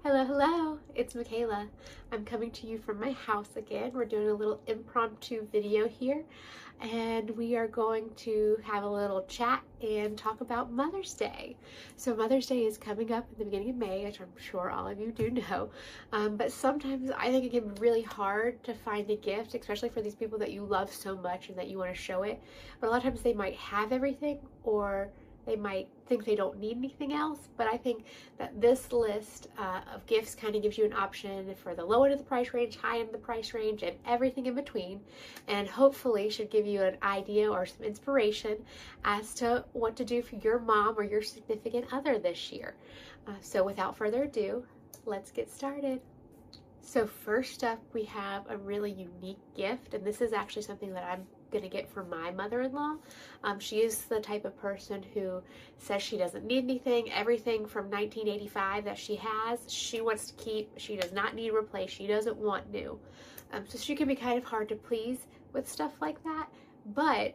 Hello, hello, it's Michaela. I'm coming to you from my house again. We're doing a little impromptu video here, and we are going to have a little chat and talk about Mother's Day. So Mother's Day is coming up in the beginning of May, which I'm sure all of you do know, but sometimes I think it can be really hard to find a gift, especially for these people that you love so much and that you want to show it. But a lot of times they might have everything, or they might think they don't need anything else, but I think that this list of gifts kind of gives you an option for the low end of the price range, high end of the price range, and everything in between, and hopefully should give you an idea or some inspiration as to what to do for your mom or your significant other this year. So without further ado, let's get started. So first up, we have a really unique gift, and this is actually something that I'm gonna get for my mother-in-law. She is the type of person who says she doesn't need anything. Everything from 1985 that she has, she wants to keep. She does not need replaced. She doesn't want new. So she can be kind of hard to please with stuff like that. But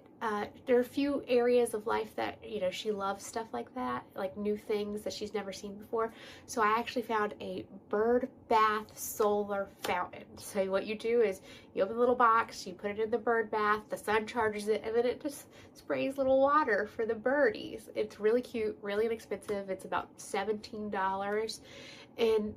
there are a few areas of life that, she loves stuff like that, like new things that she's never seen before. So I actually found a bird bath solar fountain. So what you do is you open the little box, you put it in the bird bath, the sun charges it, and then it just sprays little water for the birdies. It's really cute, really inexpensive. It's about $17. And,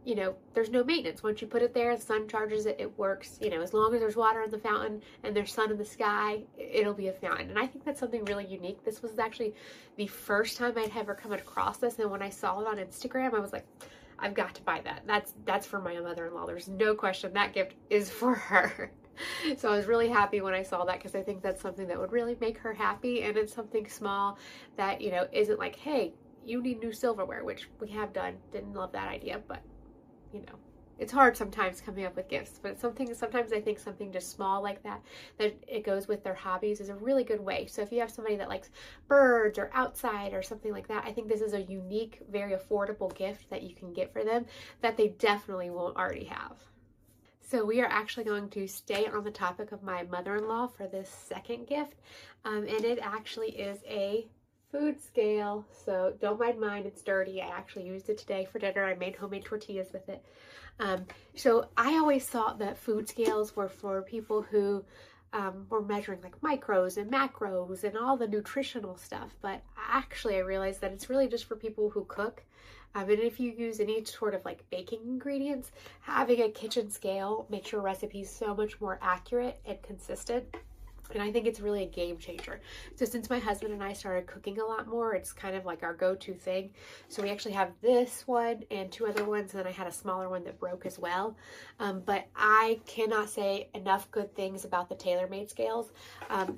there's no maintenance. Once you put it there, the sun charges it, it works. As long as there's water in the fountain and there's sun in the sky, it'll be a fountain. And I think that's something really unique. This was actually the first time I'd ever come across this. And when I saw it on Instagram, I was like, I've got to buy that. That's for my mother-in-law. There's no question that gift is for her. So I was really happy when I saw that, because I think that's something that would really make her happy. And it's something small that, isn't like, hey, you need new silverware, which we have done. Didn't love that idea, but it's hard sometimes coming up with gifts. But sometimes I think something just small like that it goes with their hobbies, is a really good way. So if you have somebody that likes birds or outside or something like that, I think this is a unique, very affordable gift that you can get for them that they definitely won't already have. So we are actually going to stay on the topic of my mother-in-law for this second gift, and it actually is a food scale. So don't mind mine, it's dirty. I actually used it today for dinner. I made homemade tortillas with it. So I always thought that food scales were for people who were measuring like micros and macros and all the nutritional stuff. But actually I realized that it's really just for people who cook. And if you use any sort of like baking ingredients, having a kitchen scale makes your recipes so much more accurate and consistent. And I think it's really a game changer. So since my husband and I started cooking a lot more, it's kind of like our go-to thing. So we actually have this one and two other ones, and then I had a smaller one that broke as well. But I cannot say enough good things about the TaylorMade scales.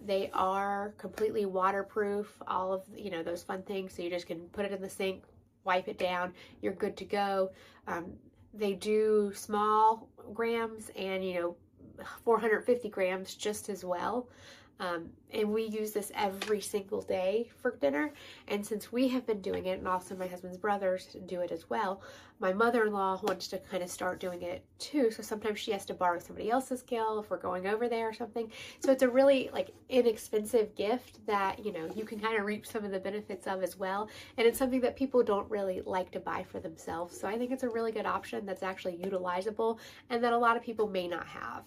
They are completely waterproof, all of, those fun things. So you just can put it in the sink, wipe it down, you're good to go. They do small grams and, 450 grams just as well. And we use this every single day for dinner. And since we have been doing it, and also my husband's brothers do it as well, my mother-in-law wants to kind of start doing it too. So sometimes she has to borrow somebody else's scale if we're going over there or something. So it's a really inexpensive gift that, you can kind of reap some of the benefits of as well. And it's something that people don't really like to buy for themselves. So I think it's a really good option that's actually utilizable and that a lot of people may not have.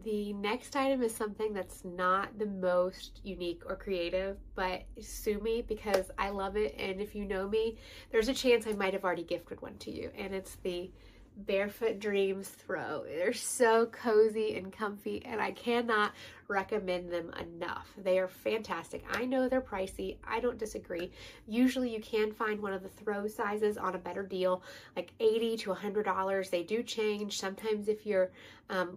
The next item is something that's not the most unique or creative, but sue me because I love it. And if you know me, there's a chance I might have already gifted one to you. And it's the Barefoot Dreams throw. They're so cozy and comfy, and I cannot recommend them enough. They are fantastic. I know they're pricey. I don't disagree. Usually you can find one of the throw sizes on a better deal, like $80 to $100. They do change. Sometimes if you're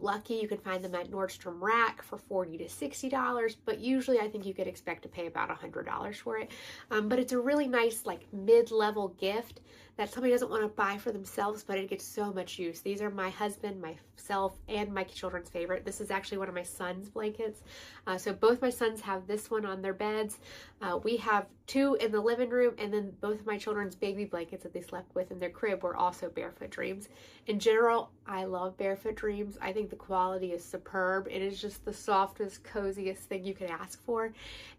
lucky, you can find them at Nordstrom Rack for $40 to $60, but usually I think you could expect to pay about $100 for it. But it's a really nice mid-level gift that somebody doesn't want to buy for themselves, but it gets so much use. These are my husband, myself, and my children's favorite. This is actually one of my son's blankets blankets. So both my sons have this one on their beds. We have two in the living room, and then both of my children's baby blankets that they slept with in their crib were also Barefoot Dreams. In general, I love Barefoot Dreams. I think the quality is superb. It is just the softest, coziest thing you could ask for.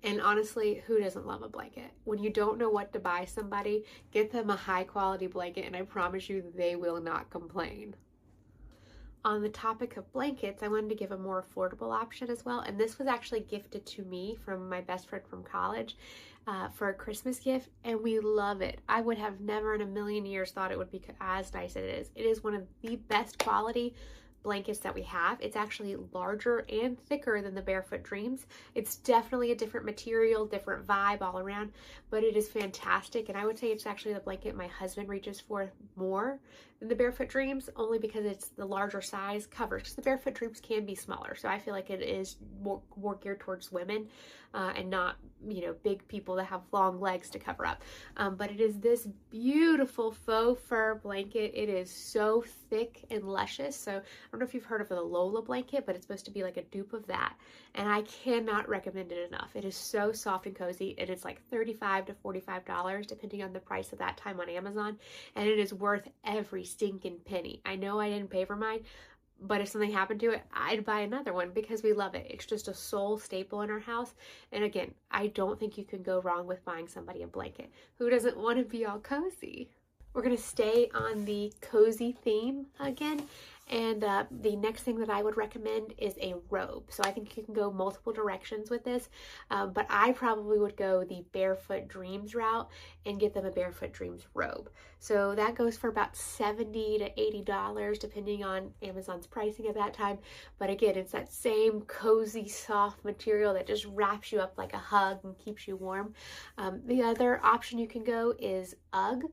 And honestly, who doesn't love a blanket? When you don't know what to buy somebody, get them a high quality blanket, and I promise you they will not complain. On the topic of blankets, I wanted to give a more affordable option as well. And this was actually gifted to me from my best friend from college for a Christmas gift, and we love it. I would have never in a million years thought it would be as nice as it is. It is one of the best quality blankets that we have. It's actually larger and thicker than the Barefoot Dreams. It's definitely a different material, different vibe all around, but it is fantastic. And I would say it's actually the blanket my husband reaches for more than the Barefoot Dreams, only because it's the larger size covers. Because the Barefoot Dreams can be smaller, so I feel like it is more geared towards women and not, you know, big people that have long legs to cover up. But it is this beautiful faux fur blanket. It is so thick and luscious. So I don't know if you've heard of the Lola blanket, but it's supposed to be like a dupe of that. And I cannot recommend it enough. It is so soft and cozy, and it's like $35 to $45 depending on the price at that time on Amazon. And it is worth every stinking penny. I know I didn't pay for mine, but if something happened to it, I'd buy another one because we love it. It's just a sole staple in our house. And again, I don't think you can go wrong with buying somebody a blanket. Who doesn't want to be all cozy? We're going to stay on the cozy theme again. And the next thing that I would recommend is a robe. So I think you can go multiple directions with this, but I probably would go the Barefoot Dreams route and get them a Barefoot Dreams robe. So that goes for about $70 to $80 depending on Amazon's pricing at that time. But again, it's that same cozy, soft material that just wraps you up like a hug and keeps you warm. The other option you can go is UGG.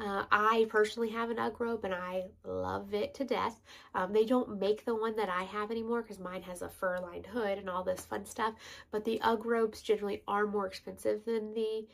I personally have an UGG robe and I love it to death. They don't make the one that I have anymore because mine has a fur-lined hood and all this fun stuff, but the UGG robes generally are more expensive than the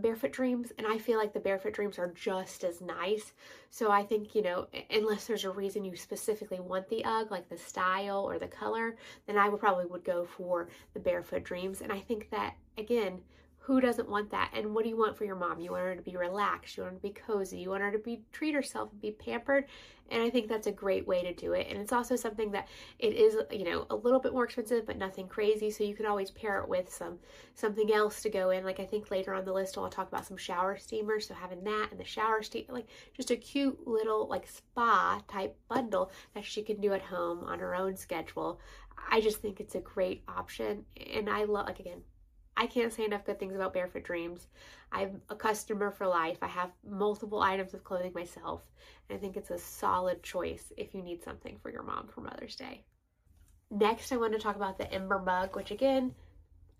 Barefoot Dreams, and I feel like the Barefoot Dreams are just as nice. So I think, you know, unless there's a reason you specifically want the UGG, like the style or the color, then I would go for the Barefoot Dreams. And I think that, again, who doesn't want that? And what do you want for your mom? You want her to be relaxed. You want her to be cozy. You want her to treat herself and be pampered. And I think that's a great way to do it. And it's also something that it is, you know, a little bit more expensive, but nothing crazy. So you can always pair it with something else to go in. Like I think later on the list, I'll talk about some shower steamers. So having that and the shower steamer, like just a cute little like spa type bundle that she can do at home on her own schedule. I just think it's a great option. And I love, like, again, I can't say enough good things about Barefoot Dreams. I'm a customer for life. I have multiple items of clothing myself. And I think it's a solid choice if you need something for your mom for Mother's Day. Next, I want to talk about the Ember mug, which again,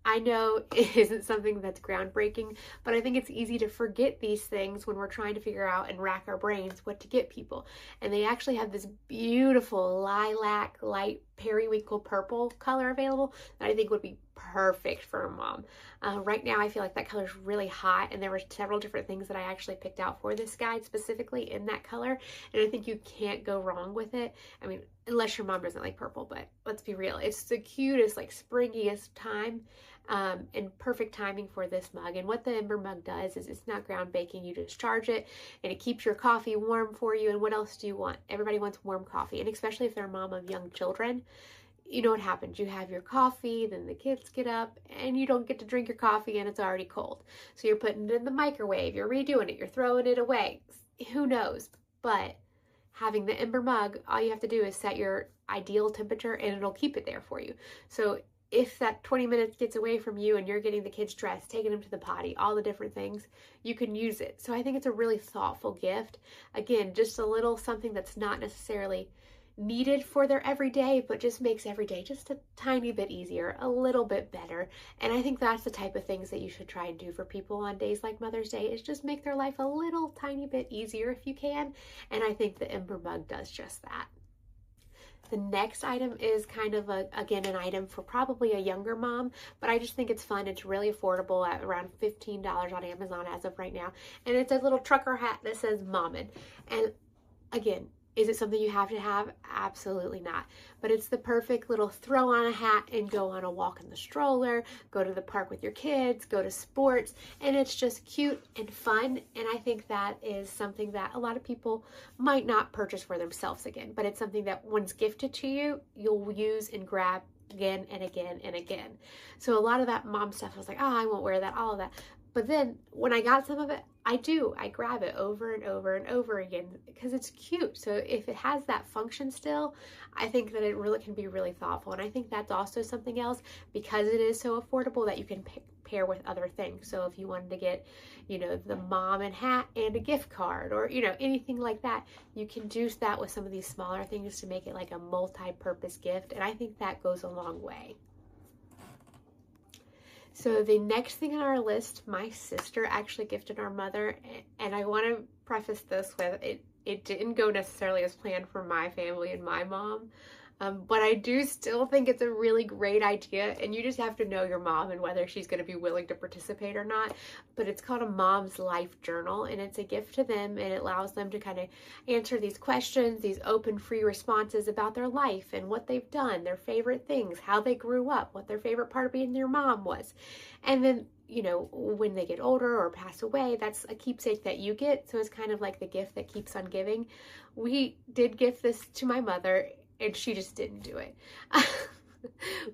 I know it isn't something that's groundbreaking, but I think it's easy to forget these things when we're trying to figure out and rack our brains what to get people. And they actually have this beautiful lilac, light periwinkle purple color available that I think would be perfect for a mom. Right now, I feel like that color is really hot, and there were several different things that I actually picked out for this guide specifically in that color, and I think you can't go wrong with it. I mean, unless your mom doesn't like purple, but let's be real. It's the cutest, like springiest time. And perfect timing for this mug. And what the Ember mug does is it's not ground baking. You just charge it and it keeps your coffee warm for you. And what else do you want? Everybody wants warm coffee. And especially if they're a mom of young children, you know what happens. You have your coffee, then the kids get up and you don't get to drink your coffee and it's already cold. So you're putting it in the microwave, you're redoing it, you're throwing it away. Who knows? But having the Ember mug, all you have to do is set your ideal temperature and it'll keep it there for you. So if that 20 minutes gets away from you and you're getting the kids dressed, taking them to the potty, all the different things, you can use it. So I think it's a really thoughtful gift. Again, just a little something that's not necessarily needed for their everyday, but just makes every day just a tiny bit easier, a little bit better. And I think that's the type of things that you should try and do for people on days like Mother's Day, is just make their life a little tiny bit easier if you can. And I think the Ember mug does just that. The next item is kind of, again, an item for probably a younger mom, but I just think it's fun. It's really affordable at around $15 on Amazon as of right now. And it's a little trucker hat that says Mommin'. And again, Is it something you have to have? Absolutely not. But it's the perfect little throw on a hat and go on a walk in the stroller, go to the park with your kids, go to sports, and it's just cute and fun. And I think that is something that a lot of people might not purchase for themselves again, but it's something that once gifted to you, you'll use and grab again and again and again. So a lot of that mom stuff, I was like, oh, I won't wear that, all of that. But then when I got some of it, I grab it over and over and over again because it's cute. So if it has that function still, I think that it really can be really thoughtful. And I think that's also something else, because it is so affordable, that you can pair with other things. So if you wanted to get, you know, the mom and hat and a gift card, or, you know, anything like that, you can do that with some of these smaller things to make it like a multi-purpose gift. And I think that goes a long way. So the next thing on our list, my sister actually gifted our mother, and I want to preface this with, it didn't go necessarily as planned for my family and my mom, but I do still think it's a really great idea, and you just have to know your mom and whether she's going to be willing to participate or not. But it's called a Mom's Life Journal, and it's a gift to them, and it allows them to kind of answer these questions, these open, free responses about their life and what they've done, their favorite things, how they grew up, what their favorite part of being their mom was. And then, you know, when they get older or pass away, that's a keepsake that you get. So it's kind of like the gift that keeps on giving. We did gift this to my mother, and she just didn't do it.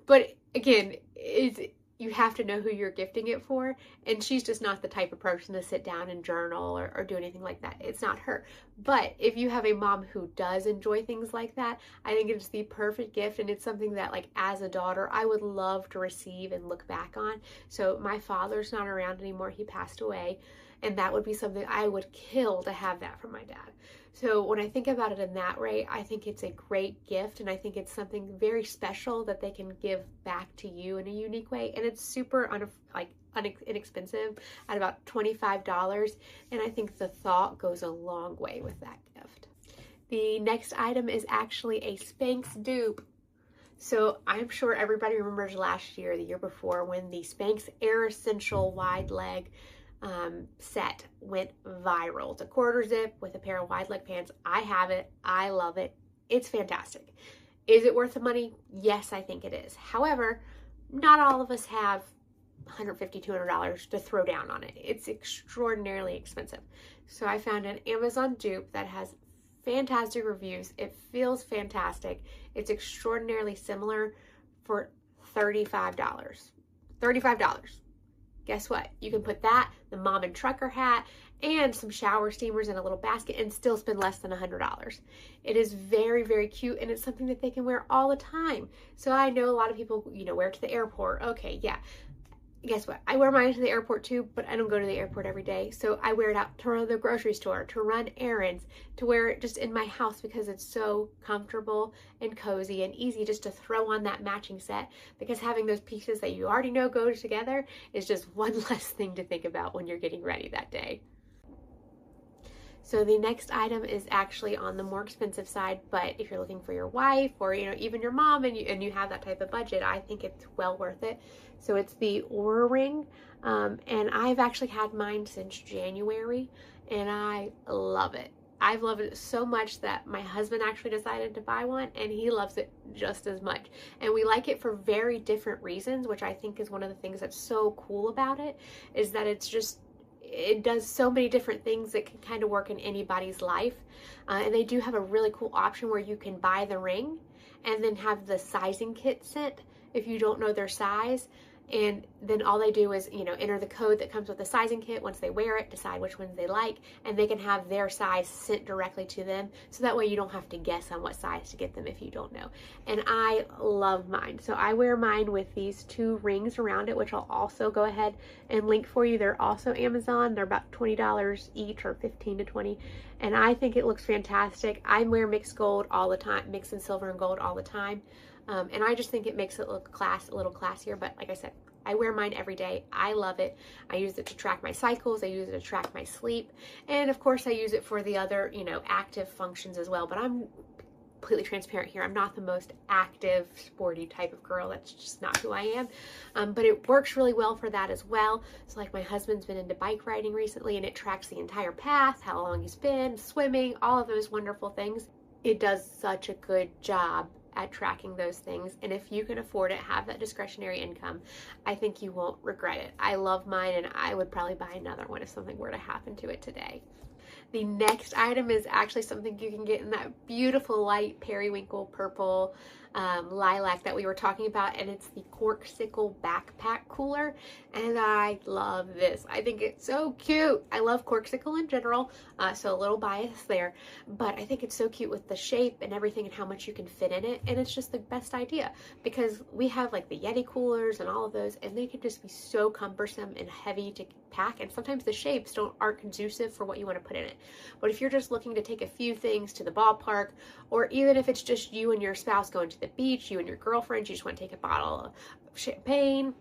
But again, you have to know who you're gifting it for, and she's just not the type of person to sit down and journal or do anything like that. It's not her. But if you have a mom who does enjoy things like that, I think it's the perfect gift, and it's something that, like, as a daughter, I would love to receive and look back on. So my father's not around anymore. He passed away, and that would be something I would kill to have that from my dad. So when I think about it in that way, I think it's a great gift, and I think it's something very special that they can give back to you in a unique way. And it's super inexpensive at about $25, and I think the thought goes a long way with that gift. The next item is actually a Spanx dupe. So I'm sure everybody remembers last year, the year before, when the Spanx Air Essential wide leg set went viral. It's a quarter zip with a pair of wide leg pants. I have it. I love it. It's fantastic. Is it worth the money? Yes, I think it is. However, not all of us have $150, $200 to throw down on it. It's extraordinarily expensive. So I found an Amazon dupe that has fantastic reviews. It feels fantastic. It's extraordinarily similar for $35. $35. Guess what? You can put that, the mom and trucker hat, and some shower steamers in a little basket and still spend less than $100. It is very, very cute, and it's something that they can wear all the time. So I know a lot of people, you know, wear it to the airport. Okay, yeah. Guess what? I wear mine to the airport too, but I don't go to the airport every day. So I wear it out to run to the grocery store, to run errands, to wear it just in my house because it's so comfortable and cozy and easy just to throw on that matching set, because having those pieces that you already know go together is just one less thing to think about when you're getting ready that day. So the next item is actually on the more expensive side, but if you're looking for your wife or, you know, even your mom and you have that type of budget, I think it's well worth it. So it's the Oura Ring, and I've actually had mine since January, and I love it. I've loved it so much that my husband actually decided to buy one, and he loves it just as much. And we like it for very different reasons, which I think is one of the things that's so cool about it, is that it does so many different things that can kind of work in anybody's life. And they do have a really cool option where you can buy the ring and then have the sizing kit sent if you don't know their size. And then all they do is, you know, enter the code that comes with the sizing kit. Once they wear it, decide which ones they like, and they can have their size sent directly to them. So that way you don't have to guess on what size to get them if you don't know. And I love mine. So I wear mine with these two rings around it, which I'll also go ahead and link for you. They're also Amazon. They're about $20 each, or $15 to $20. And I think it looks fantastic. I wear mixed gold all the time, mixed in silver and gold all the time. And I just think it makes it look a little classier. But like I said, I wear mine every day. I love it. I use it to track my cycles. I use it to track my sleep. And of course I use it for the other, you know, active functions as well. But I'm completely transparent here. I'm not the most active, sporty type of girl. That's just not who I am. But it works really well for that as well. So like my husband's been into bike riding recently, and it tracks the entire path, how long he's been, swimming, all of those wonderful things. it does such a good job at tracking those things. And if you can afford it, have that discretionary income, I think you won't regret it. I love mine, and I would probably buy another one if something were to happen to it today. The next item is actually something you can get in that beautiful light periwinkle purple lilac that we were talking about, and it's the Corksicle backpack cooler, and I love this. I think it's so cute. I love Corksicle in general, so a little bias there, but I think it's so cute with the shape and everything and how much you can fit in it, and it's just the best idea because we have like the Yeti coolers and all of those, and they can just be so cumbersome and heavy to pack, and sometimes the shapes aren't conducive for what you want to put in it. But if you're just looking to take a few things to the ballpark, or even if it's just you and your spouse going to the beach, you and your girlfriend, you just want to take a bottle of champagne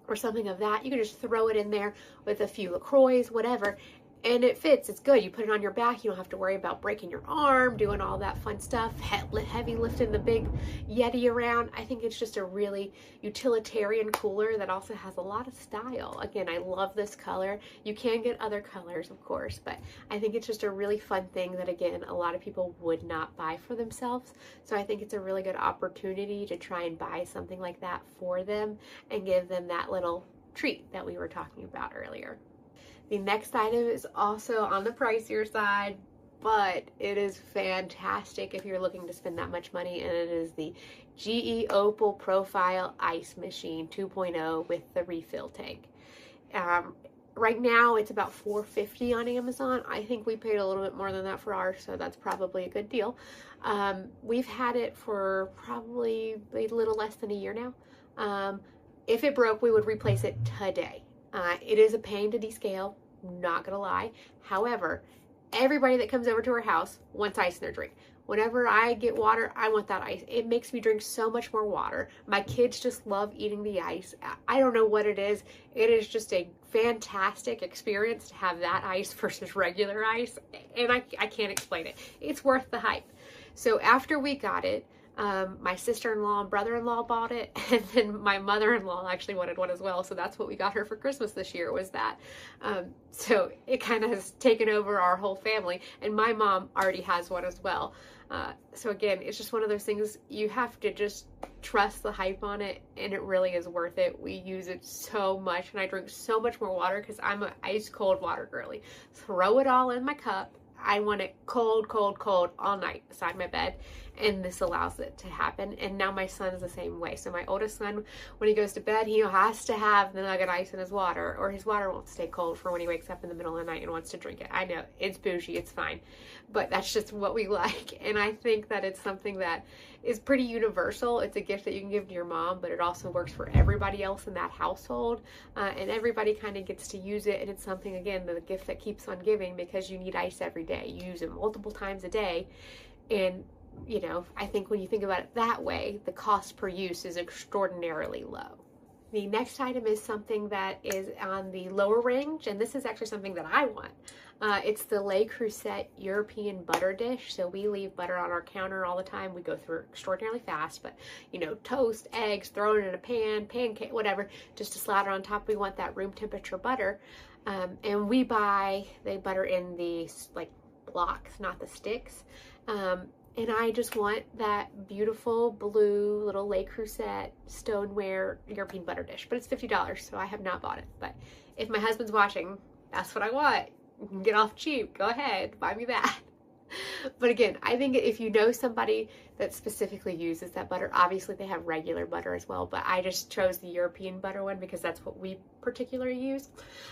or something of that, you can just throw it in there with a few LaCroix, whatever, and it fits. It's good. You put it on your back. You don't have to worry about breaking your arm, doing all that fun stuff, heavy lifting the big Yeti around. I think it's just a really utilitarian cooler that also has a lot of style. Again, I love this color. You can get other colors, of course, but I think it's just a really fun thing that, again, a lot of people would not buy for themselves. So I think it's a really good opportunity to try and buy something like that for them and give them that little treat that we were talking about earlier. The next item is also on the pricier side, but it is fantastic if you're looking to spend that much money, and it is the GE Opal Profile Ice Machine 2.0 with the refill tank. Right now it's about $4.50 on Amazon. I think we paid a little bit more than that for ours, so that's probably a good deal. We've had it for probably a little less than a year now. If it broke, we would replace it today. It is a pain to descale, not gonna lie. However, everybody that comes over to our house wants ice in their drink. Whenever I get water, I want that ice. It makes me drink so much more water. My kids just love eating the ice. I don't know what it is. It is just a fantastic experience to have that ice versus regular ice, and I can't explain it. It's worth the hype. So after we got it, my sister-in-law and brother-in-law bought it, and then my mother-in-law actually wanted one as well, so that's what we got her for Christmas this year, was that. So it kind of has taken over our whole family, and my mom already has one as well. So again, it's just one of those things, you have to just trust the hype on it, and it really is worth it. We use it so much, and I drink so much more water because I'm an ice cold water girly. Throw it all in my cup. I want it cold, cold, cold all night beside my bed, and this allows it to happen. And now my son is the same way. So my oldest son, when he goes to bed, he has to have the nugget ice in his water, or his water won't stay cold for when he wakes up in the middle of the night and wants to drink it. I know, it's bougie, it's fine, but that's just what we like. And I think that it's something that is pretty universal. It's a gift that you can give to your mom, but it also works for everybody else in that household, and everybody kind of gets to use it. And it's something, again, the gift that keeps on giving, because you need ice every day. You use it multiple times a day, and you know, I think when you think about it that way, the cost per use is extraordinarily low. The next item is something that is on the lower range, and this is actually something that I want. It's the Le Creuset European butter dish. So we leave butter on our counter all the time. We go through it extraordinarily fast, but you know, toast, eggs, throw it in a pan, pancake, whatever, just to slaughter on top. We want that room temperature butter. And we buy the butter in the like blocks, not the sticks. And I just want that beautiful blue little Le Creuset stoneware European butter dish. But it's $50, so I have not bought it. But if my husband's watching, that's what I want. You can get off cheap. Go ahead, buy me that. But again, I think if you know somebody that specifically uses that butter, obviously they have regular butter as well, but I just chose the European butter one because that's what we particularly use.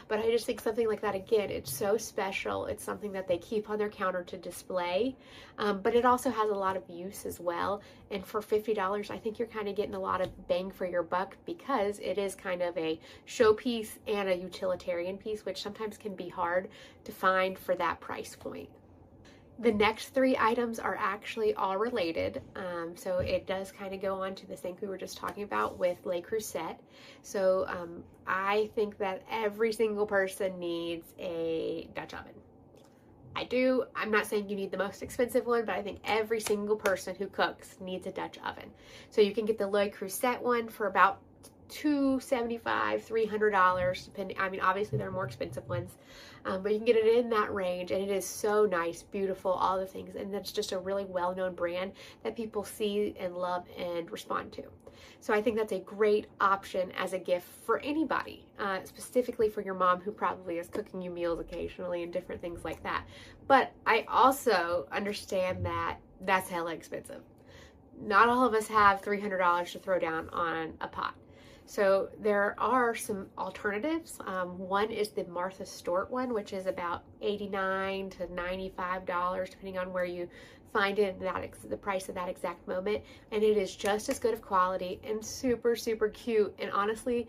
But I just think something like that, again, it's so special. It's something that they keep on their counter to display, but it also has a lot of use as well. And for $50, I think you're kind of getting a lot of bang for your buck, because it is kind of a showpiece and a utilitarian piece, which sometimes can be hard to find for that price point. The next three items are actually all related, so it does kind of go on to the thing we were just talking about with Le Creuset. So I think that every single person needs a Dutch oven. I do. I'm not saying you need the most expensive one, but I think every single person who cooks needs a Dutch oven. So you can get the Le Creuset one for about $275, $300, depending. I mean, obviously there are more expensive ones, but you can get it in that range, and it is so nice, beautiful, all the things, and it's just a really well-known brand that people see and love and respond to. So I think that's a great option as a gift for anybody, specifically for your mom who probably is cooking you meals occasionally and different things like that. But I also understand that that's hella expensive. Not all of us have $300 to throw down on a pot. So there are some alternatives. One is the Martha Stewart one, which is about $89 to $95, depending on where you find it, the price of that exact moment. And it is just as good of quality and super, super cute. And honestly,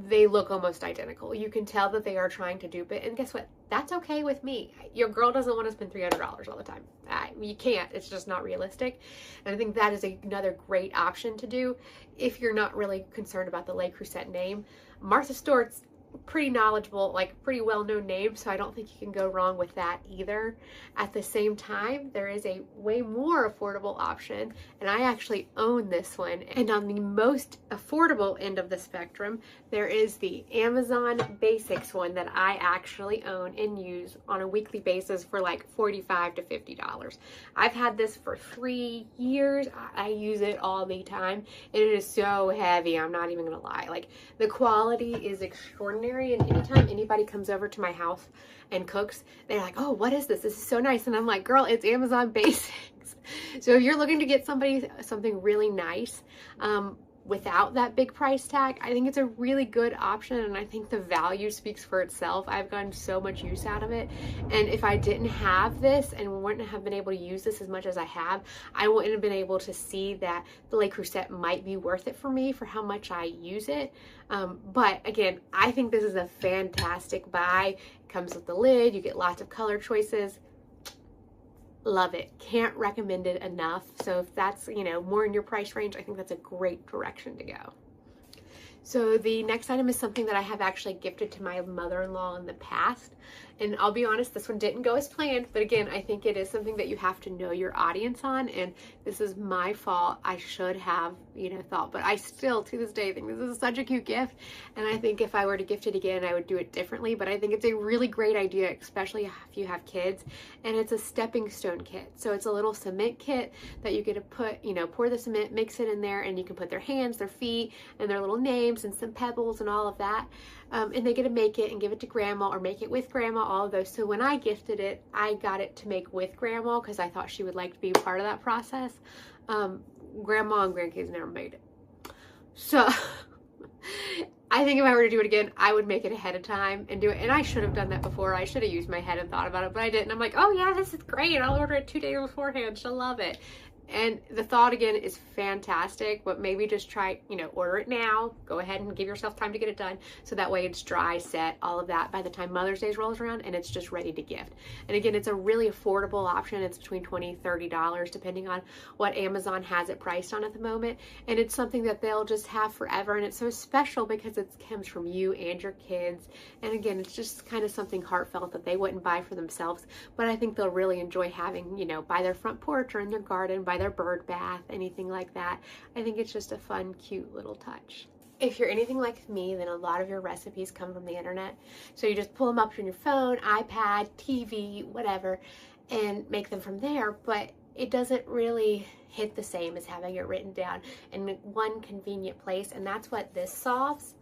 they look almost identical. You can tell that they are trying to dupe it. And guess what? That's okay with me. Your girl doesn't want to spend $300 all the time. You can't. It's just not realistic. And I think that is another great option to do if you're not really concerned about the Le Creuset name. Martha Stewart's pretty knowledgeable, like pretty well-known name, so I don't think you can go wrong with that either. At the same time, there is a way more affordable option, and I actually own this one. And on the most affordable end of the spectrum, there is the Amazon Basics one that I actually own and use on a weekly basis for like $45 to $50. I've had this for 3 years. I use it all the time, and it is so heavy, I'm not even gonna lie. Like, the quality is extraordinary. And anytime anybody comes over to my house and cooks, they're like, oh, what is this? This is so nice. And I'm like, girl, it's Amazon Basics. So if you're looking to get somebody something really nice, without that big price tag, I think it's a really good option, and I think the value speaks for itself. I've gotten so much use out of it, and if I didn't have this and wouldn't have been able to use this as much as I have, I wouldn't have been able to see that the Le Creuset might be worth it for me for how much I use it. But again, I think this is a fantastic buy. It comes with the lid, you get lots of color choices. Love it. Can't recommend it enough. So if that's, more in your price range, I think that's a great direction to go. So the next item is something that I have actually gifted to my mother-in-law in the past. And I'll be honest, this one didn't go as planned, but again, I think it is something that you have to know your audience on, and this is my fault. I should have, thought, but I still, to this day, think this is such a cute gift, and I think if I were to gift it again, I would do it differently, but I think it's a really great idea, especially if you have kids, and it's a stepping stone kit. So it's a little cement kit that you get to put, pour the cement, mix it in there, and you can put their hands, their feet, and their little names, and some pebbles, and all of that. And they get to make it and give it to grandma or make it with grandma, all of those. So when I gifted it, I got it to make with grandma because I thought she would like to be part of that process. Grandma and grandkids never made it. So I think if I were to do it again, I would make it ahead of time and do it. And I should have done that before. I should have used my head and thought about it, but I didn't. I'm like, oh yeah, this is great. I'll order it 2 days beforehand. She'll love it. And the thought again is fantastic, but maybe just try, order it now, go ahead and give yourself time to get it done. So that way it's dry, set, all of that by the time Mother's Day rolls around and it's just ready to gift. And again, it's a really affordable option. It's between $20, $30, depending on what Amazon has it priced on at the moment. And it's something that they'll just have forever. And it's so special because it comes from you and your kids. And again, it's just kind of something heartfelt that they wouldn't buy for themselves, but I think they'll really enjoy having, by their front porch or in their garden, by their bird bath, anything like that. I think it's just a fun, cute little touch. If you're anything like me, then a lot of your recipes come from the internet. So you just pull them up on your phone, iPad, TV, whatever, and make them from there. But it doesn't really hit the same as having it written down in one convenient place. And that's what this solves.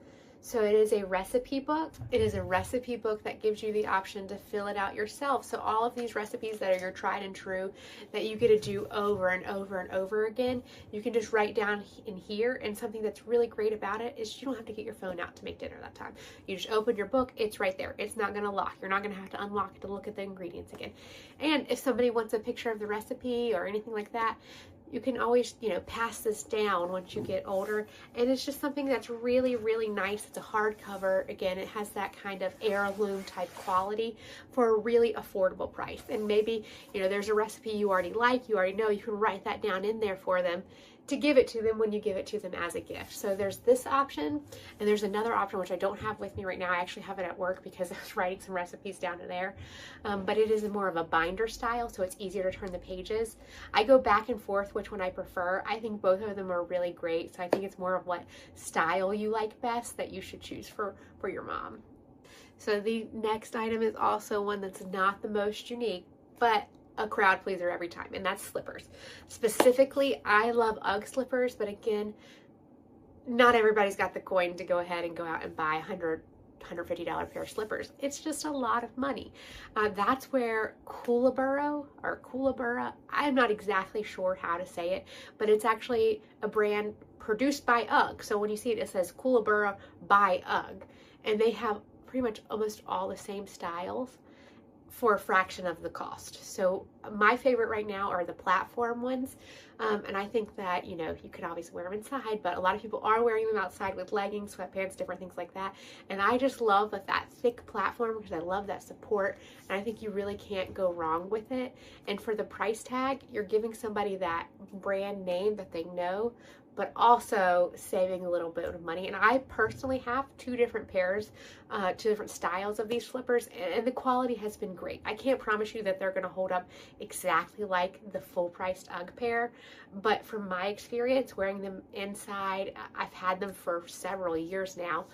So it is a recipe book. It is a recipe book that gives you the option to fill it out yourself. So all of these recipes that are your tried and true that you get to do over and over and over again, you can just write down in here. And something that's really great about it is you don't have to get your phone out to make dinner that time. You just open your book, it's right there. It's not gonna lock. You're not gonna have to unlock it to look at the ingredients again. And if somebody wants a picture of the recipe or anything like that, you can always, pass this down once you get older. And it's just something that's really, really nice. It's a hardcover. Again, it has that kind of heirloom type quality for a really affordable price. And maybe, there's a recipe you already like, you already know, you can write that down in there for them to give it to them when you give it to them as a gift. So there's this option, and there's another option which I don't have with me right now. I actually have it at work because I was writing some recipes down to there, but it is more of a binder style, so it's easier to turn the pages. I go back and forth which one I prefer. I think both of them are really great. So I think it's more of what style you like best that you should choose for your mom. So the next item is also one that's not the most unique, but a crowd pleaser every time, and that's slippers. Specifically, I love UGG slippers, but again, not everybody's got the coin to go ahead and go out and buy $150 pair of slippers. It's just a lot of money. That's where Kookaburra, I'm not exactly sure how to say it, but it's actually a brand produced by UGG. So when you see it, it says Kookaburra by UGG, and they have pretty much almost all the same styles for a fraction of the cost. So my favorite right now are the platform ones. And I think that, you know, you could obviously wear them inside, but a lot of people are wearing them outside with leggings, sweatpants, different things like that. And I just love that thick platform because I love that support. And I think you really can't go wrong with it. And for the price tag, you're giving somebody that brand name that they know, but also saving a little bit of money. And I personally have two different pairs, two different styles of these slippers, and the quality has been great. I can't promise you that they're going to hold up exactly like the full-priced UGG pair, but from my experience wearing them inside, I've had them for several years now.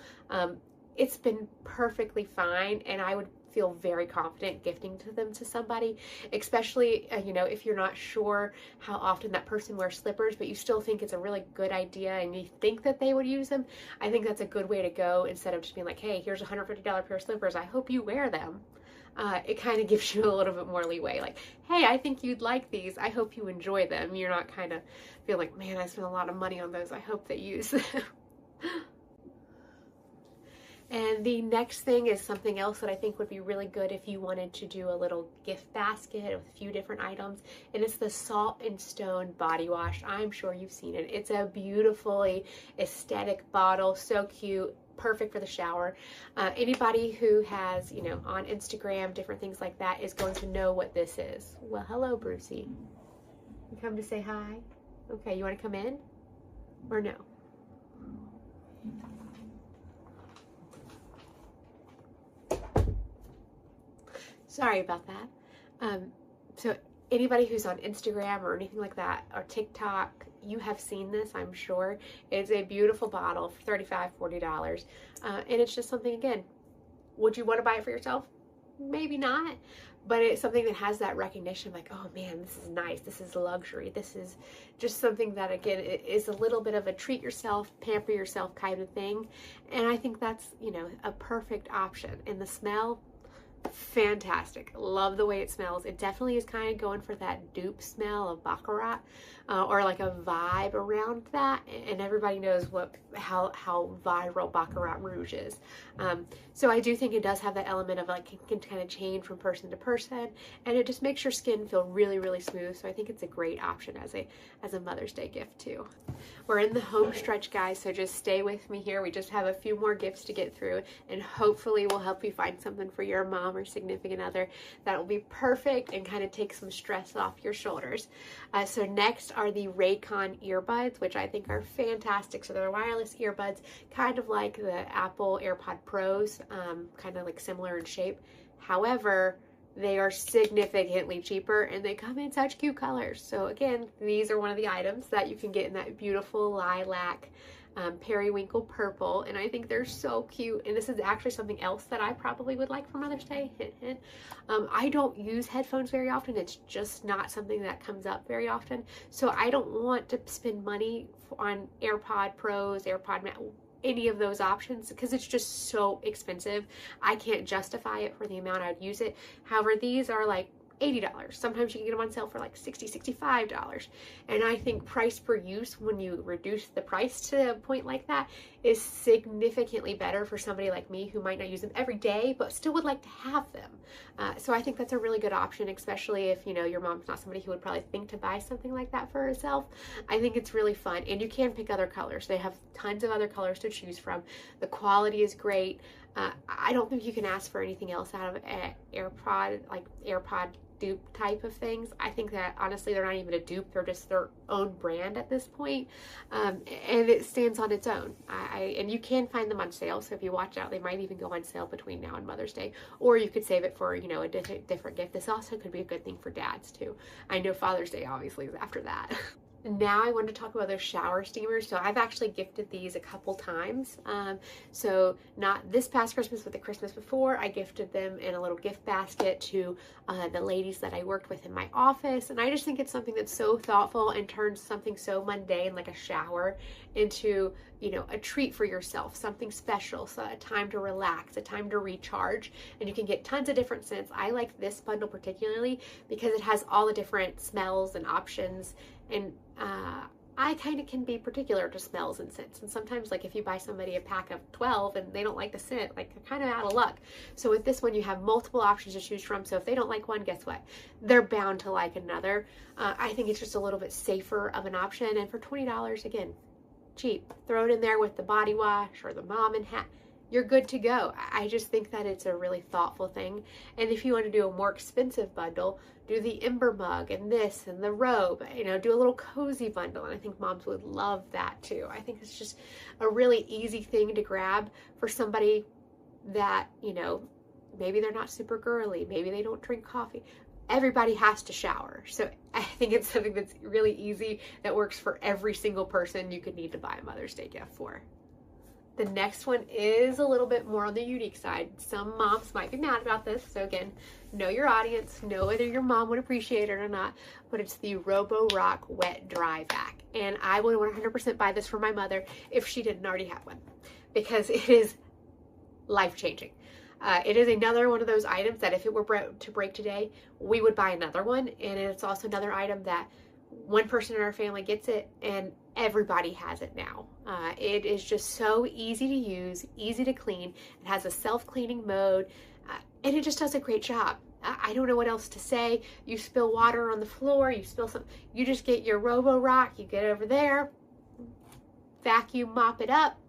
It's been perfectly fine, and I would feel very confident gifting them to somebody, especially you know, if you're not sure how often that person wears slippers, but you still think it's a really good idea and you think that they would use them. I think that's a good way to go, instead of just being like, hey, here's a $150 pair of slippers, I hope you wear them. It kind of gives you a little bit more leeway, like, hey, I think you'd like these, I hope you enjoy them. You're not kind of feel like, man, I spent a lot of money on those, I hope they use them. And the next thing is something else that I think would be really good if you wanted to do a little gift basket with a few different items, and it's the Salt and Stone body wash. I'm sure you've seen it. It's a beautifully aesthetic bottle, so cute, perfect for the shower. Anybody who has, you know, on Instagram, different things like that, is going to know what this is. Well, hello, Brucey. You come to say hi? Okay, you want to come in or no? Sorry about that. So anybody who's on Instagram or anything like that, or TikTok, you have seen this, I'm sure. It's a beautiful bottle for $35, $40. And it's just something, again, would you want to buy it for yourself? Maybe not, but it's something that has that recognition, like, oh man, this is nice, this is luxury, this is just something that, again, is a little bit of a treat yourself, pamper yourself kind of thing. And I think that's, you know, a perfect option. And the smell, fantastic. Love the way it smells. It definitely is kind of going for that dupe smell of Baccarat, or like a vibe around that, and everybody knows how viral Baccarat Rouge is. So I do think it does have that element of like, it can kind of change from person to person, and it just makes your skin feel really, really smooth. So I think it's a great option as a Mother's Day gift too. We're in the home stretch, guys, so just stay with me here. We just have a few more gifts to get through, and hopefully we'll help you find something for your mom or significant other that will be perfect and kind of take some stress off your shoulders. So next are the Raycon earbuds, which I think are fantastic. So they're wireless earbuds, kind of like the Apple AirPod Pros, kind of like similar in shape. However, they are significantly cheaper, and they come in such cute colors. So again, these are one of the items that you can get in that beautiful lilac, periwinkle purple, and I think they're so cute. And this is actually something else that I probably would like for Mother's Day. Hint, hint. I don't use headphones very often. It's just not something that comes up very often. So I don't want to spend money on AirPod Pros, AirPod Max, any of those options, because it's just so expensive. I can't justify it for the amount I'd use it. However, these are like $80. Sometimes you can get them on sale for like $60, $65. And I think price per use, when you reduce the price to a point like that, is significantly better for somebody like me who might not use them every day, but still would like to have them. So I think that's a really good option, especially if, you know, your mom's not somebody who would probably think to buy something like that for herself. I think it's really fun, and you can pick other colors. They have tons of other colors to choose from. The quality is great. I don't think you can ask for anything else out of an AirPod, like AirPod dupe type of things. I think that honestly they're not even a dupe, they're just their own brand at this point, and it stands on its own. And you can find them on sale, so if you watch out, they might even go on sale between now and Mother's Day, or you could save it for, you know, a different gift. This also could be a good thing for dads too. I know Father's Day obviously is after that. Now I want to talk about those shower steamers. So I've actually gifted these a couple times. So not this past Christmas, but the Christmas before, I gifted them in a little gift basket to the ladies that I worked with in my office. And I just think it's something that's so thoughtful and turns something so mundane like a shower into, you know, a treat for yourself, something special, so a time to relax, a time to recharge, and you can get tons of different scents. I like this bundle particularly because it has all the different smells and options, and I kind of can be particular to smells and scents, and sometimes, like, if you buy somebody a pack of 12 and they don't like the scent, like, they're kind of out of luck. So with this one, you have multiple options to choose from, so if they don't like one, guess what? They're bound to like another. I think it's just a little bit safer of an option, and for $20, again, cheap. Throw it in there with the body wash or the mom and hat. You're good to go. I just think that it's a really thoughtful thing. And if you want to do a more expensive bundle, do the Ember mug and this and the robe, you know, do a little cozy bundle. And I think moms would love that too. I think it's just a really easy thing to grab for somebody that, you know, maybe they're not super girly, maybe they don't drink coffee. Everybody has to shower. So I think it's something that's really easy that works for every single person you could need to buy a Mother's Day gift for. The next one is a little bit more on the unique side. Some moms might be mad about this. So again, know your audience, know whether your mom would appreciate it or not, but it's the Robo-Rock Wet Dry Vac. And I would 100% buy this for my mother if she didn't already have one, because it is life-changing. It is another one of those items that if it were to break today, we would buy another one. And it's also another item that one person in our family gets it and everybody has it now. It is just so easy to use, easy to clean. It has a self-cleaning mode, and it just does a great job. I don't know what else to say. You spill water on the floor, you spill something, you just get your Robo-Rock, you get over there, vacuum mop it up,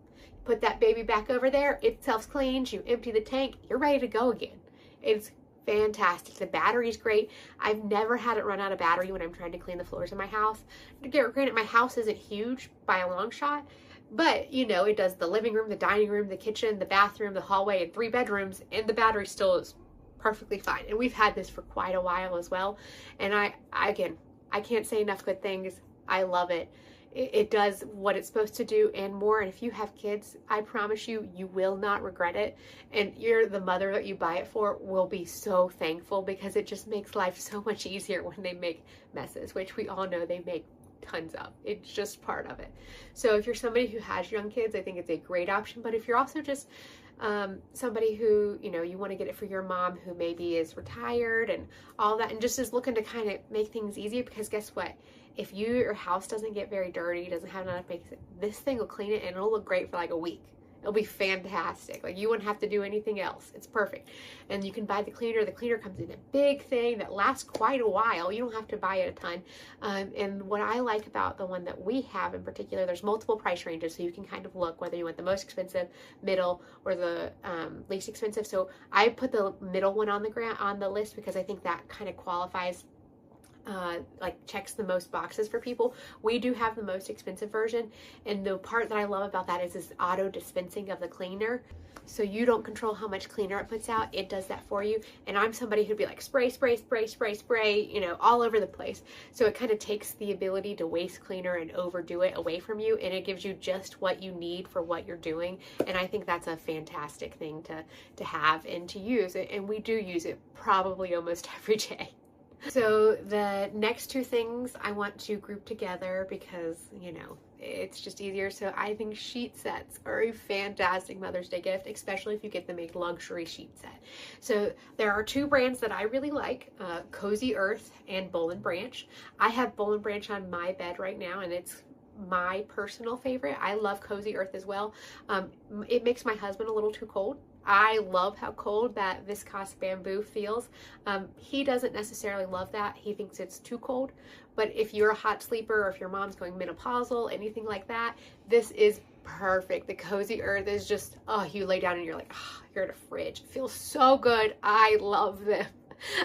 put that baby back over there, it self-cleans, you empty the tank, you're ready to go again. It's fantastic. The battery's great. I've never had it run out of battery when I'm trying to clean the floors in my house. Granted, my house isn't huge by a long shot, but you know, it does the living room, the dining room, the kitchen, the bathroom, the hallway, and 3 bedrooms, and the battery still is perfectly fine. And we've had this for quite a while as well. And I can't say enough good things. I love it. It does what it's supposed to do and more. And if you have kids, I promise you, you will not regret it. And the mother that you buy it for will be so thankful, because it just makes life so much easier when they make messes, which we all know they make tons of. It's just part of it. So if you're somebody who has young kids, I think it's a great option. But if you're also just somebody who, you know, you want to get it for your mom who maybe is retired and all that, and just is looking to kind of make things easier, because guess what? If your house doesn't get very dirty, doesn't have enough makeup, this thing will clean it and it'll look great for like a week. It'll be fantastic. Like, you wouldn't have to do anything else. It's perfect. And you can buy the cleaner. The cleaner comes in a big thing that lasts quite a while. You don't have to buy it a ton. And what I like about the one that we have in particular, there's multiple price ranges, so you can kind of look whether you want the most expensive, middle, or the least expensive. So I put the middle one on the list because I think that kind of qualifies, like checks the most boxes for people. We do have the most expensive version, and the part that I love about that is this auto dispensing of the cleaner. So you don't control how much cleaner it puts out, it does that for you. And I'm somebody who'd be like spray, spray, spray, spray, spray, you know, all over the place. So it kind of takes the ability to waste cleaner and overdo it away from you, and it gives you just what you need for what you're doing. And I think that's a fantastic thing to have and to use it. And we do use it probably almost every day. So the next 2 things I want to group together because, you know, it's just easier. So I think sheet sets are a fantastic Mother's Day gift, especially if you get them a luxury sheet set. So there are 2 brands that I really like, Cozy Earth and Boll & Branch. I have Boll & Branch on my bed right now, and it's my personal favorite. I love Cozy Earth as well. It makes my husband a little too cold. I love how cold that viscose bamboo feels. He doesn't necessarily love that. He thinks it's too cold. But if you're a hot sleeper, or if your mom's going menopausal, anything like that, this is perfect. The Cozy Earth is just, oh, you lay down and you're like, oh, you're in a fridge. It feels so good. I love them.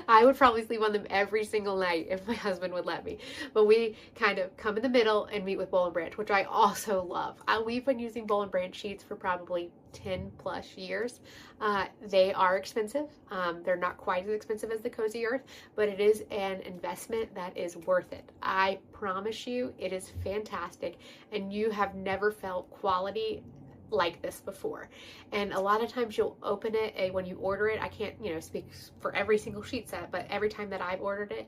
I would probably sleep on them every single night if my husband would let me. But we kind of come in the middle and meet with Boll and Branch, which I also love. We've been using Boll and Branch sheets for probably 10 plus years. They are expensive. They're not quite as expensive as the Cozy Earth, but it is an investment that is worth it. I promise you, it is fantastic, and you have never felt quality like this before. And a lot of times you'll open it when you order it. I can't, speak for every single sheet set, but every time that I've ordered it,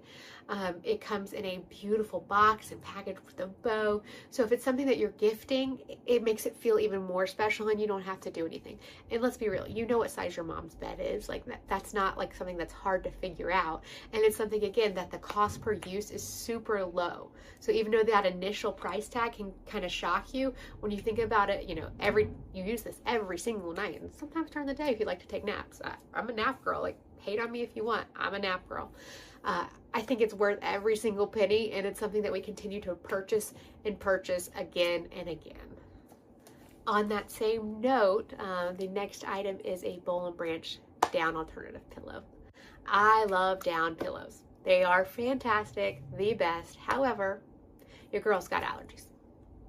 it comes in a beautiful box and packaged with a bow. So if it's something that you're gifting, it makes it feel even more special, and you don't have to do anything. And let's be real, you know what size your mom's bed is. Like that's not like something that's hard to figure out. And it's something, again, that the cost per use is super low. So even though that initial price tag can kind of shock you, when you think about it, you use this every single night, and sometimes during the day if you like to take naps. I'm a nap girl. Like, hate on me if you want. I'm a nap girl. I think it's worth every single penny, and it's something that we continue to purchase and purchase again and again. On that same note, the next item is a Boll and Branch down alternative pillow. I love down pillows. They are fantastic, the best. However, your girl's got allergies.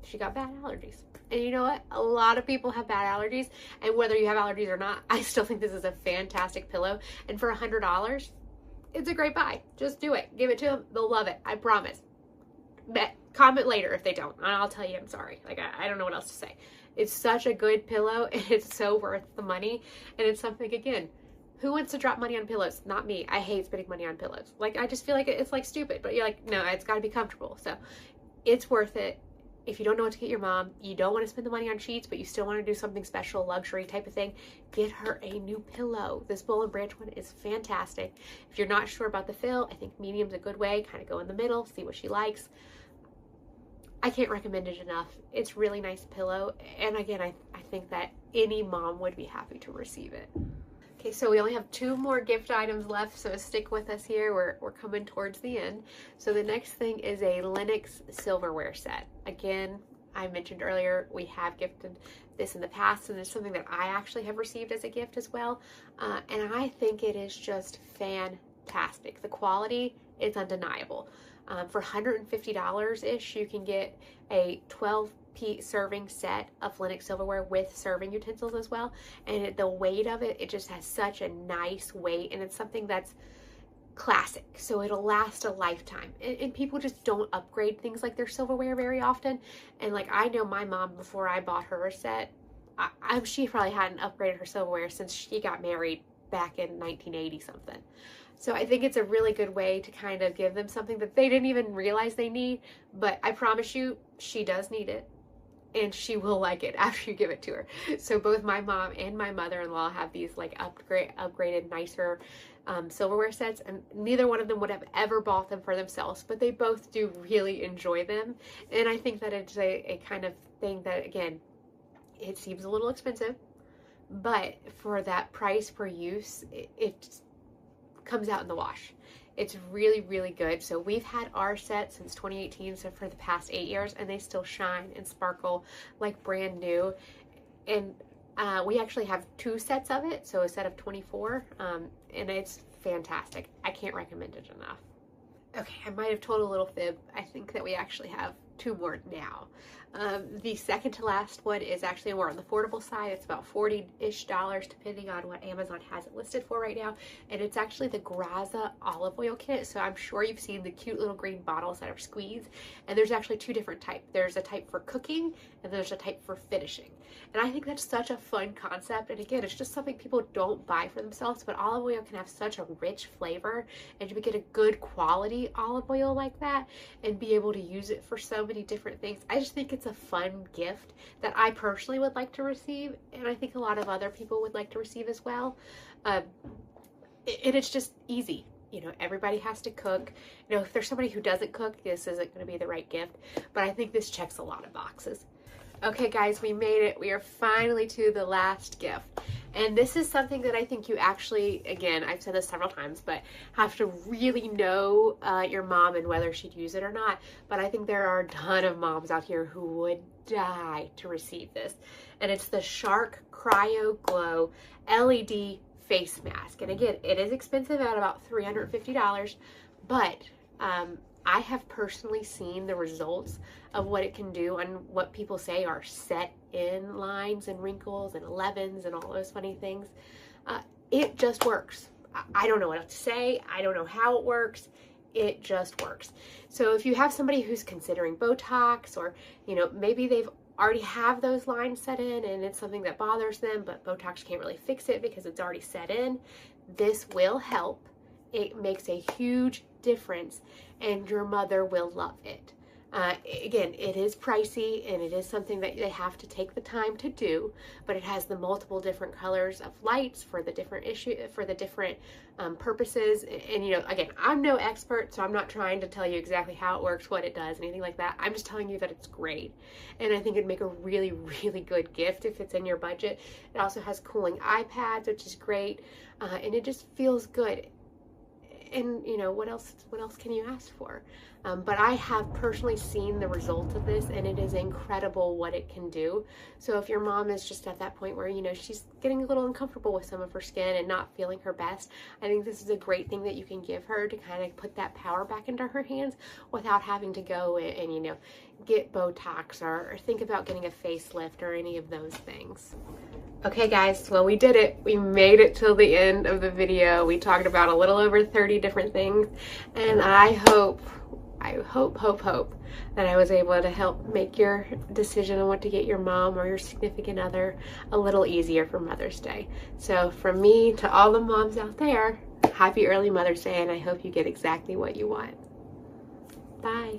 She got bad allergies. And you know what? A lot of people have bad allergies, and whether you have allergies or not, I still think this is a fantastic pillow. And for $100, it's a great buy. Just do it. Give it to them. They'll love it. I promise. Comment later if they don't, and I'll tell you I'm sorry. Like, I don't know what else to say. It's such a good pillow, and it's so worth the money. And it's something, again, who wants to drop money on pillows? Not me. I hate spending money on pillows. Like, I just feel like it's like stupid, but you're like, no, it's got to be comfortable. So it's worth it. If you don't know what to get your mom, you don't want to spend the money on sheets, but you still want to do something special, luxury type of thing, get her a new pillow. This Boll and Branch one is fantastic. If you're not sure about the fill, I think medium's a good way. Kind of go in the middle, see what she likes. I can't recommend it enough. It's really nice pillow. And again, I think that any mom would be happy to receive it. Okay, so we only have 2 more gift items left, so stick with us here. We're coming towards the end. So the next thing is a Lennox silverware set. Again, I mentioned earlier, we have gifted this in the past, and it's something that I actually have received as a gift as well. And I think it is just fantastic. The quality is undeniable. For $150-ish, you can get a 12-piece serving set of Lennox silverware with serving utensils as well. And the weight of it just has such a nice weight, and it's something that's classic, so it'll last a lifetime. And people just don't upgrade things like their silverware very often. And like, I know my mom, before I bought her a set, she probably hadn't upgraded her silverware since she got married back in 1980 something. So I think it's a really good way to kind of give them something that they didn't even realize they need, but I promise you, she does need it, and she will like it after you give it to her. So both my mom and my mother-in-law have these like upgraded, nicer silverware sets, and neither one of them would have ever bought them for themselves, but they both do really enjoy them. And I think that it's a kind of thing that, again, it seems a little expensive, but for that price per use, it comes out in the wash. It's really, really good. So we've had our set since 2018, so for the past 8 years, and they still shine and sparkle like brand new. And we actually have 2 sets of it, so a set of 24, and it's fantastic. I can't recommend it enough. Okay, I might have told a little fib. I think that we actually have 2 more now. The second to last one is actually more on the affordable side. It's about $40-ish depending on what Amazon has it listed for right now. And it's actually the Graza olive oil kit. So I'm sure you've seen the cute little green bottles that are squeezed. And there's actually 2 different types. There's a type for cooking and there's a type for finishing. And I think that's such a fun concept. And again, it's just something people don't buy for themselves, but olive oil can have such a rich flavor, and you get a good quality olive oil like that and be able to use it for so many different things. I just think it's a fun gift that I personally would like to receive, and I think a lot of other people would like to receive as well. And it's just easy. Everybody has to cook. If there's somebody who doesn't cook, this isn't going to be the right gift, but I think this checks a lot of boxes. Okay guys, we made it. We are finally to the last gift. And this is something that I think you actually, again, I've said this several times, but have to really know your mom and whether she'd use it or not. But I think there are a ton of moms out here who would die to receive this. And it's the Shark Cryo Glow LED face mask. And again, it is expensive at about $350, but I have personally seen the results of what it can do and what people say are set in lines and wrinkles and 11s and all those funny things. It just works. I don't know what else to say. I don't know how it works. It just works. So if you have somebody who's considering Botox, or, you know, maybe they've already have those lines set in and it's something that bothers them, but Botox can't really fix it because it's already set in, this will help. It makes a huge difference and your mother will love it. Again, it is pricey and it is something that they have to take the time to do, but it has the multiple different colors of lights for the different purposes. And, you know, again, I'm no expert, so I'm not trying to tell you exactly how it works, what it does, anything like that. I'm just telling you that it's great. And I think it'd make a really, really good gift if it's in your budget. It also has cooling eye pads, which is great. And it just feels good. And, you know, what else can you ask for? But I have personally seen the results of this, and it is incredible what it can do. So if your mom is just at that point where, you know, she's getting a little uncomfortable with some of her skin and not feeling her best, I think this is a great thing that you can give her to kind of put that power back into her hands without having to go and you know, get Botox or think about getting a facelift or any of those things. Okay guys, well, we did it. We made it till the end of the video. We talked about a little over 30 different things, and I hope that I was able to help make your decision on what to get your mom or your significant other a little easier for Mother's Day. So from me to all the moms out there, happy early Mother's Day, and I hope you get exactly what you want. Bye.